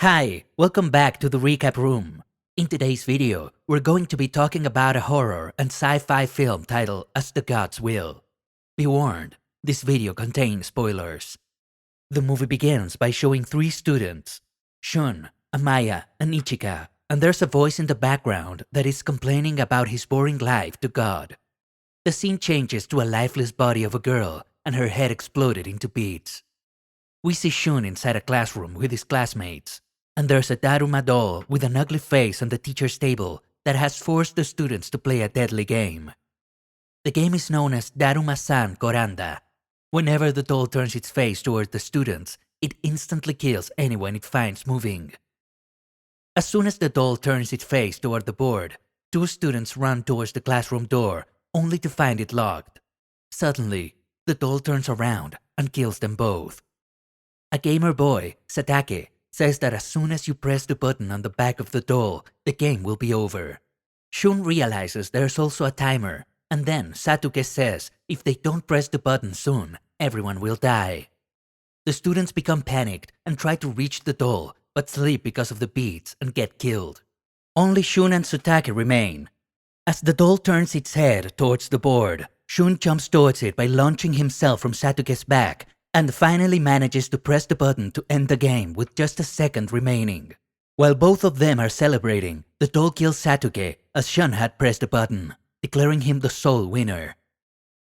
Hi, welcome back to the recap room. In today's video, we're going to be talking about a horror and sci-fi film titled As the Gods Will. Be warned, this video contains spoilers. The movie begins by showing three students, Shun, Amaya, and Ichika, and there's a voice in the background that is complaining about his boring life to God. The scene changes to a lifeless body of a girl and her head exploded into beads. We see Shun inside a classroom with his classmates, and there's a Daruma doll with an ugly face on the teacher's table that has forced the students to play a deadly game. The game is known as Daruma-san Koranda. Whenever the doll turns its face toward the students, it instantly kills anyone it finds moving. As soon as the doll turns its face toward the board, two students run towards the classroom door only to find it locked. Suddenly, the doll turns around and kills them both. A gamer boy, Satake, says that as soon as you press the button on the back of the doll, the game will be over. Shun realizes there's also a timer, and then Sasuke says if they don't press the button soon, everyone will die. The students become panicked and try to reach the doll, but sleep because of the beats and get killed. Only Shun and Satake remain. As the doll turns its head towards the board, Shun jumps towards it by launching himself from Sasuke's back and finally manages to press the button to end the game with just a second remaining. While both of them are celebrating, the doll kills Sasuke as Shun had pressed the button, declaring him the sole winner.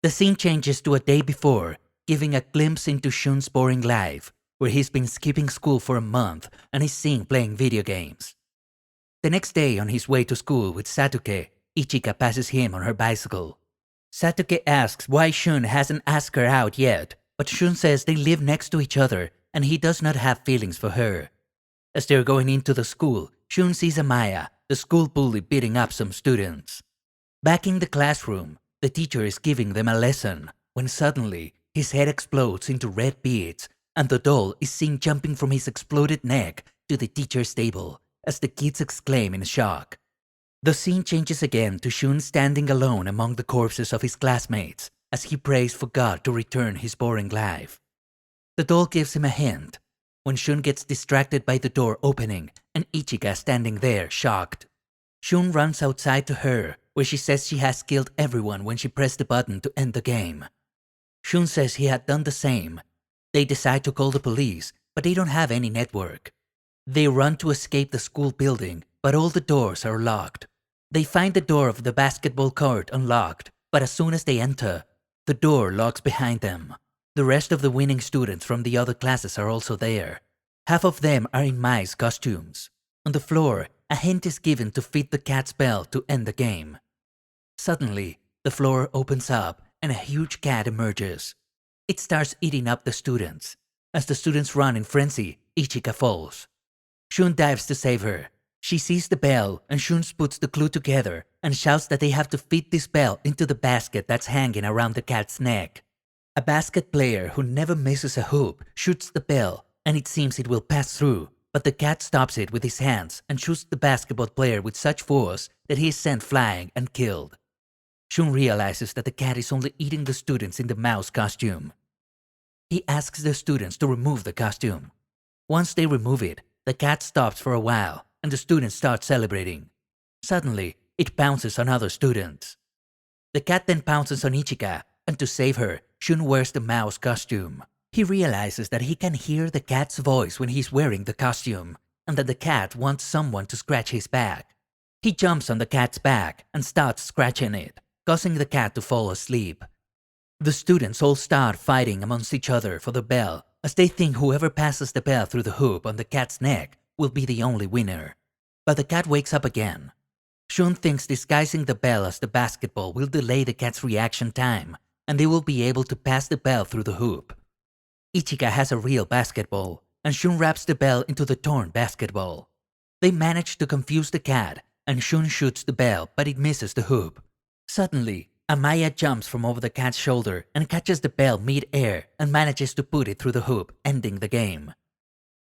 The scene changes to a day before, giving a glimpse into Shun's boring life, where he's been skipping school for a month and is seen playing video games. The next day on his way to school with Sasuke, Ichika passes him on her bicycle. Sasuke asks why Shun hasn't asked her out yet, but Shun says they live next to each other and he does not have feelings for her. As they're going into the school, Shun sees Amaya, the school bully, beating up some students. Back in the classroom, the teacher is giving them a lesson when suddenly his head explodes into red beads and the doll is seen jumping from his exploded neck to the teacher's table as the kids exclaim in shock. The scene changes again to Shun standing alone among the corpses of his classmates as he prays for God to return his boring life. The doll gives him a hint when Shun gets distracted by the door opening and Ichika standing there shocked. Shun runs outside to her where she says she has killed everyone when she pressed the button to end the game. Shun says he had done the same. They decide to call the police, but they don't have any network. They run to escape the school building, but all the doors are locked. They find the door of the basketball court unlocked, but as soon as they enter, the door locks behind them. The rest of the winning students from the other classes are also there. Half of them are in mice costumes. On the floor, a hint is given to fit the cat's bell to end the game. Suddenly, the floor opens up and a huge cat emerges. It starts eating up the students. As the students run in frenzy, Ichika falls. Shun dives to save her. She sees the bell and Shun puts the clue together and shouts that they have to fit this bell into the basket that's hanging around the cat's neck. A basket player who never misses a hoop shoots the bell and it seems it will pass through, but the cat stops it with his hands and shoots the basketball player with such force that he is sent flying and killed. Shun realizes that the cat is only eating the students in the mouse costume. He asks the students to remove the costume. Once they remove it, the cat stops for a while and the students start celebrating. Suddenly, it pounces on other students. The cat then pounces on Ichika, and to save her, Shun wears the mouse costume. He realizes that he can hear the cat's voice when he's wearing the costume, and that the cat wants someone to scratch his back. He jumps on the cat's back and starts scratching it, causing the cat to fall asleep. The students all start fighting amongst each other for the bell, as they think whoever passes the bell through the hoop on the cat's neck will be the only winner. But the cat wakes up again. Shun thinks disguising the bell as the basketball will delay the cat's reaction time, and they will be able to pass the bell through the hoop. Ichika has a real basketball, and Shun wraps the bell into the torn basketball. They manage to confuse the cat, and Shun shoots the bell, but it misses the hoop. Suddenly, Amaya jumps from over the cat's shoulder and catches the bell mid-air and manages to put it through the hoop, ending the game.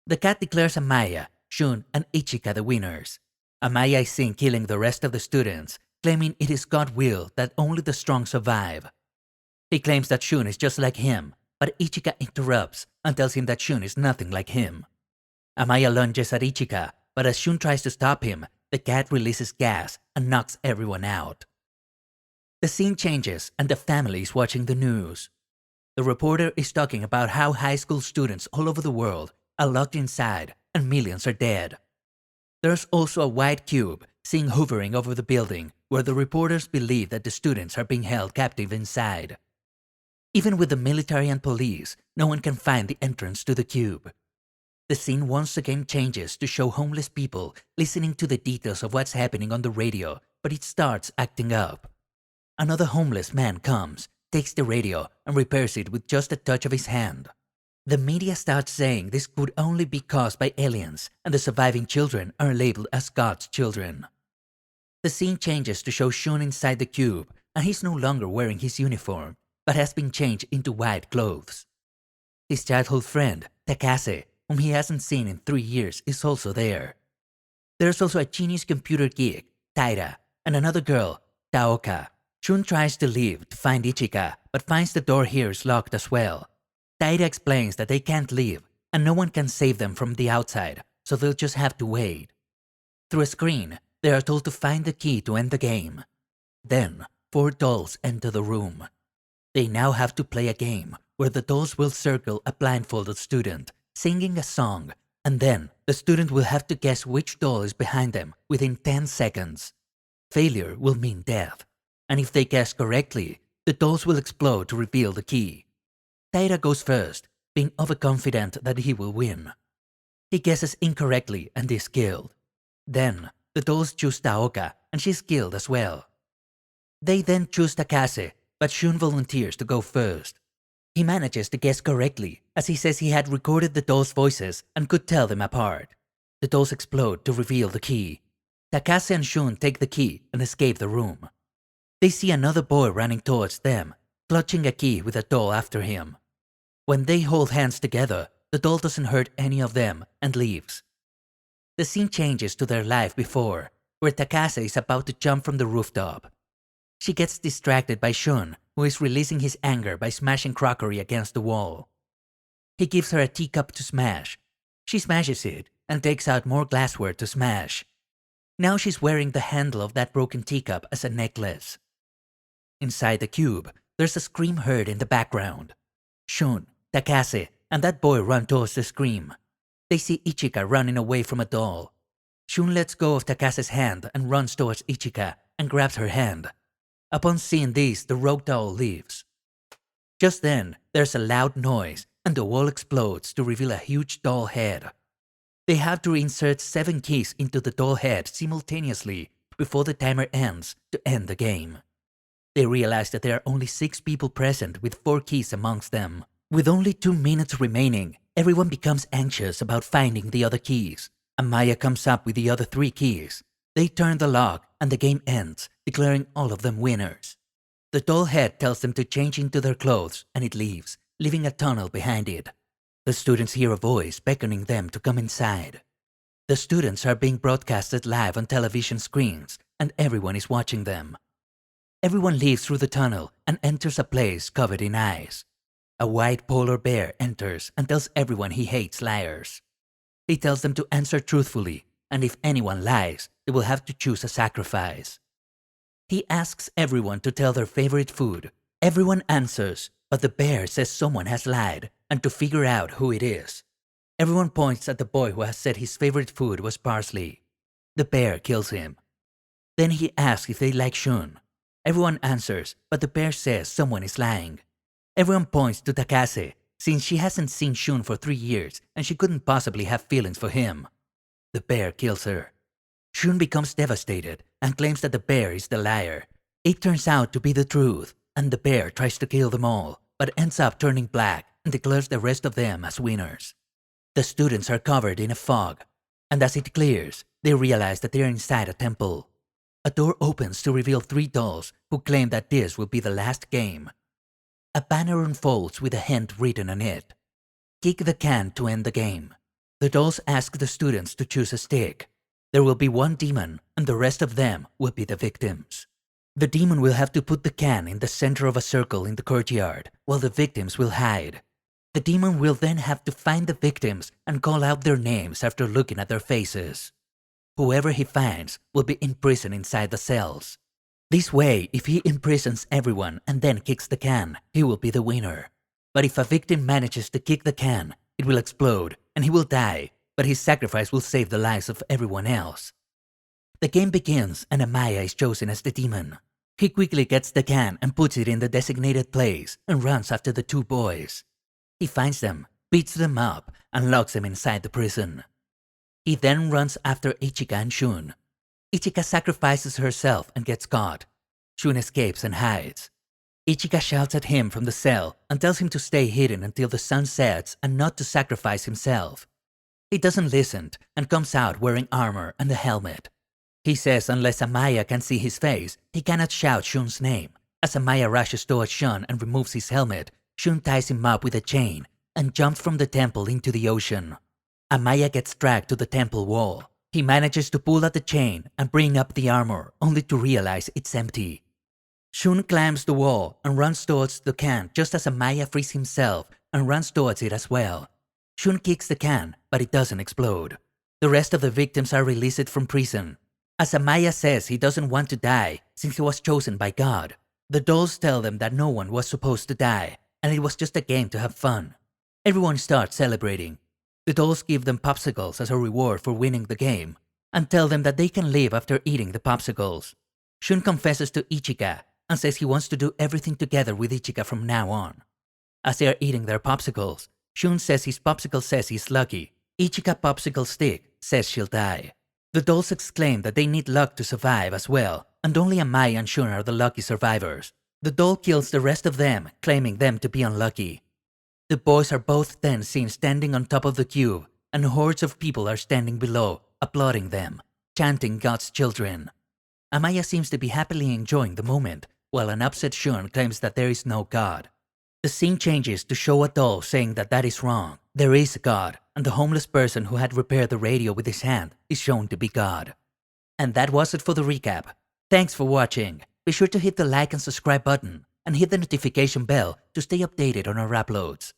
The cat declares Amaya, Shun, and Ichika the winners. Amaya is seen killing the rest of the students, claiming it is God's will that only the strong survive. He claims that Shun is just like him, but Ichika interrupts and tells him that Shun is nothing like him. Amaya lunges at Ichika, but as Shun tries to stop him, the cat releases gas and knocks everyone out. The scene changes and the family is watching the news. The reporter is talking about how high school students all over the world are locked inside and millions are dead. There's also a white cube seen hovering over the building where the reporters believe that the students are being held captive inside. Even with the military and police, no one can find the entrance to the cube. The scene once again changes to show homeless people listening to the details of what's happening on the radio, but it starts acting up. Another homeless man comes, takes the radio, and repairs it with just a touch of his hand. The media starts saying this could only be caused by aliens, and the surviving children are labeled as God's children. The scene changes to show Shun inside the cube, and he's no longer wearing his uniform, but has been changed into white clothes. His childhood friend, Takase, whom he hasn't seen in 3 years, is also there. There's also a genius computer geek, Taira, and another girl, Taoka. Shun tries to leave to find Ichika, but finds the door here is locked as well. Taira explains that they can't leave, and no one can save them from the outside, so they'll just have to wait. Through a screen, they are told to find the key to end the game. Then, 4 dolls enter the room. They now have to play a game where the dolls will circle a blindfolded student, singing a song, and then the student will have to guess which doll is behind them within 10 seconds. Failure will mean death, and if they guess correctly, the dolls will explode to reveal the key. Taira goes first, being overconfident that he will win. He guesses incorrectly and is killed. Then, the dolls choose Taoka, and she's killed as well. They then choose Takase, but Shun volunteers to go first. He manages to guess correctly, as he says he had recorded the dolls' voices and could tell them apart. The dolls explode to reveal the key. Takase and Shun take the key and escape the room. They see another boy running towards them, clutching a key with a doll after him. When they hold hands together, the doll doesn't hurt any of them and leaves. The scene changes to their life before, where Takase is about to jump from the rooftop. She gets distracted by Shun, who is releasing his anger by smashing crockery against the wall. He gives her a teacup to smash. She smashes it and takes out more glassware to smash. Now she's wearing the handle of that broken teacup as a necklace. Inside the cube, there's a scream heard in the background. Shun, Takase, and that boy run towards the scream. They see Ichika running away from a doll. Shun lets go of Takase's hand and runs towards Ichika and grabs her hand. Upon seeing this, the rogue doll leaves. Just then, there's a loud noise and the wall explodes to reveal a huge doll head. They have to insert 7 keys into the doll head simultaneously before the timer ends to end the game. They realize that there are only 6 people present with 4 keys amongst them. With only 2 minutes remaining, everyone becomes anxious about finding the other keys. Amaya comes up with the other 3 keys. They turn the lock and the game ends, declaring all of them winners. The doll head tells them to change into their clothes and it leaves, leaving a tunnel behind it. The students hear a voice beckoning them to come inside. The students are being broadcasted live on television screens and everyone is watching them. Everyone leaves through the tunnel and enters a place covered in ice. A white polar bear enters and tells everyone he hates liars. He tells them to answer truthfully, and if anyone lies, they will have to choose a sacrifice. He asks everyone to tell their favorite food. Everyone answers, but the bear says someone has lied and to figure out who it is. Everyone points at the boy who has said his favorite food was parsley. The bear kills him. Then he asks if they like Shun. Everyone answers, but the bear says someone is lying. Everyone points to Takase, since she hasn't seen Shun for 3 years and she couldn't possibly have feelings for him. The bear kills her. Shun becomes devastated and claims that the bear is the liar. It turns out to be the truth, and the bear tries to kill them all, but ends up turning black and declares the rest of them as winners. The students are covered in a fog, and as it clears, they realize that they are inside a temple. A door opens to reveal 3 dolls who claim that this will be the last game. A banner unfolds with a hint written on it. Kick the can to end the game. The dolls ask the students to choose a stick. There will be 1 demon, and the rest of them will be the victims. The demon will have to put the can in the center of a circle in the courtyard, while the victims will hide. The demon will then have to find the victims and call out their names after looking at their faces. Whoever he finds will be imprisoned inside the cells. This way, if he imprisons everyone and then kicks the can, he will be the winner. But if a victim manages to kick the can, it will explode and he will die, but his sacrifice will save the lives of everyone else. The game begins and Amaya is chosen as the demon. He quickly gets the can and puts it in the designated place and runs after the two boys. He finds them, beats them up, and locks them inside the prison. He then runs after Ichika and Shun. Ichika sacrifices herself and gets caught. Shun escapes and hides. Ichika shouts at him from the cell and tells him to stay hidden until the sun sets and not to sacrifice himself. He doesn't listen and comes out wearing armor and a helmet. He says unless Amaya can see his face, he cannot shout Shun's name. As Amaya rushes towards Shun and removes his helmet, Shun ties him up with a chain and jumps from the temple into the ocean. Amaya gets dragged to the temple wall. He manages to pull at the chain and bring up the armor, only to realize it's empty. Shun climbs the wall and runs towards the can just as Amaya frees himself and runs towards it as well. Shun kicks the can, but it doesn't explode. The rest of the victims are released from prison. As Amaya says he doesn't want to die since he was chosen by God, the dolls tell them that no one was supposed to die and it was just a game to have fun. Everyone starts celebrating. The dolls give them popsicles as a reward for winning the game and tell them that they can leave after eating the popsicles. Shun confesses to Ichika and says he wants to do everything together with Ichika from now on. As they are eating their popsicles, Shun says his popsicle says he's lucky. Ichika popsicle stick says she'll die. The dolls exclaim that they need luck to survive as well, and only Amaya and Shun are the lucky survivors. The doll kills the rest of them, claiming them to be unlucky. The boys are both then seen standing on top of the cube, and hordes of people are standing below, applauding them, chanting God's children. Amaya seems to be happily enjoying the moment, while an upset Shun claims that there is no God. The scene changes to show a doll saying that is wrong. There is a God, and the homeless person who had repaired the radio with his hand is shown to be God. And that was it for the recap. Thanks for watching. Be sure to hit the like and subscribe button, and hit the notification bell to stay updated on our uploads.